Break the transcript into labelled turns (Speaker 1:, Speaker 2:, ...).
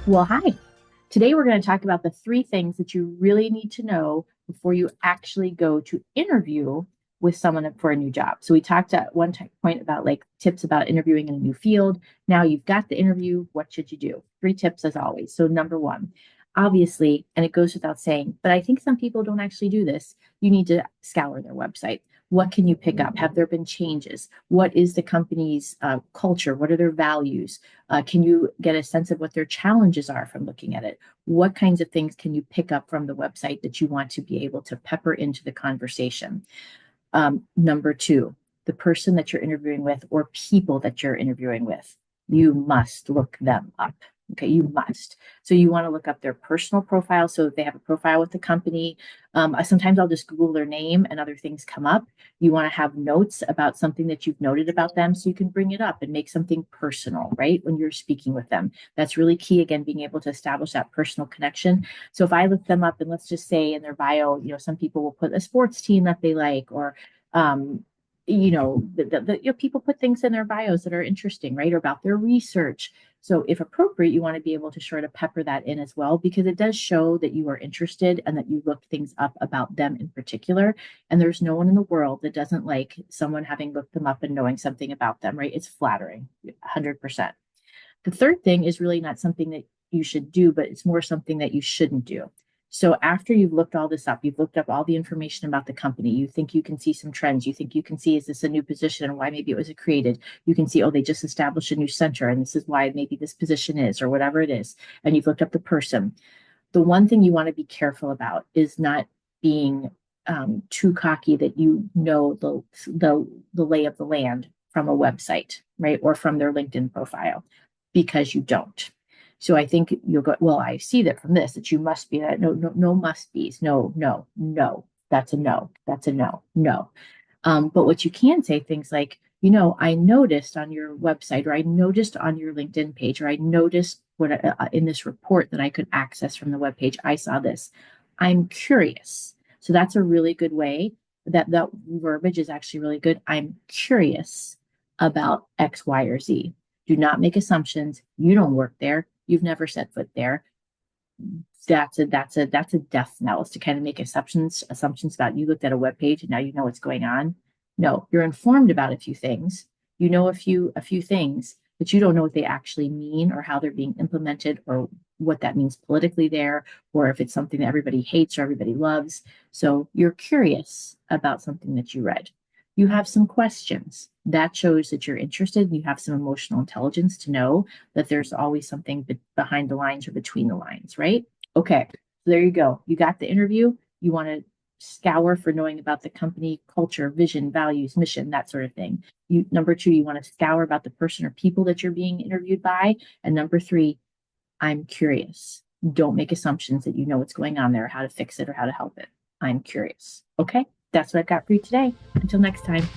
Speaker 1: Well, hi. Today we're going to talk about the three things that you really need to know before you actually go to interview with someone for a new job. So we talked at point about like tips about interviewing in a new field. Now you've got the interview. What should you do? Three tips as always. So number one, obviously, and it goes without saying, but I think some people don't actually do this. You need to scour their website. What can you pick up? Have there been changes? What is the company's culture? What are their values? Can you get a sense of what their challenges are from looking at it? What kinds of things can you pick up from the website that you want to be able to pepper into the conversation? Number two, the person that you're interviewing with or people that you're interviewing with, you must look them up. Okay, you must. So you want to look up their personal profile. So if they have a profile with the company, sometimes I'll just Google their name and other things come up. You want to have notes about something that you've noted about them so you can bring it up and make something personal, right? When you're speaking with them. That's really key. Again, being able to establish that personal connection. So if I look them up and let's just say in their bio, some people will put a sports team that they like, or um, people put things in their bios that are interesting, right? Or about their research. So if appropriate, you want to be able to sort of pepper that in as well, because it does show that you are interested and that you looked things up about them in particular. And there's no one in the world that doesn't like someone having looked them up and knowing something about them, right? It's flattering, 100%. The third thing is really not something that you should do, but it's more something that you shouldn't do. So after you've looked all this up, you've looked up all the information about the company, you think you can see some trends, you think you can see, is this a new position and why maybe it was created? You can see, oh, they just established a new center and this is why maybe this position is, or whatever it is. And you've looked up the person. The one thing you want to be careful about is not being too cocky that you know the lay of the land from a website, right? Or from their LinkedIn profile, because you don't. So I think you'll go, well, I see that from this, that you must be that. No, no, no must be's. No, no, no. That's a no. That's a no. No. But what you can say things like, I noticed on your website, or I noticed on your LinkedIn page, or I noticed what in this report that I could access from the web page, I saw this. I'm curious. So that's a really good way. That verbiage is actually really good. I'm curious about X, Y, or Z. Do not make assumptions. You don't work there. You've never set foot there. That's a death knell, is to kind of make assumptions about, you looked at a web page and now you know what's going on. No, you're informed about a few things. You know a few things, but you don't know what they actually mean or how they're being implemented, or what that means politically there, or if it's something that everybody hates or everybody loves. So you're curious about something that you read. You have some questions. That shows that you're interested and you have some emotional intelligence to know that there's always something behind the lines or between the lines, right? Okay, so there you go. You got the interview. You want to scour for knowing about the company culture, vision, values, mission, that sort of thing. Number two, you want to scour about the person or people that you're being interviewed by. And number three, I'm curious. Don't make assumptions that you know what's going on there, how to fix it or how to help it. I'm curious. Okay, that's what I've got for you today. Until next time.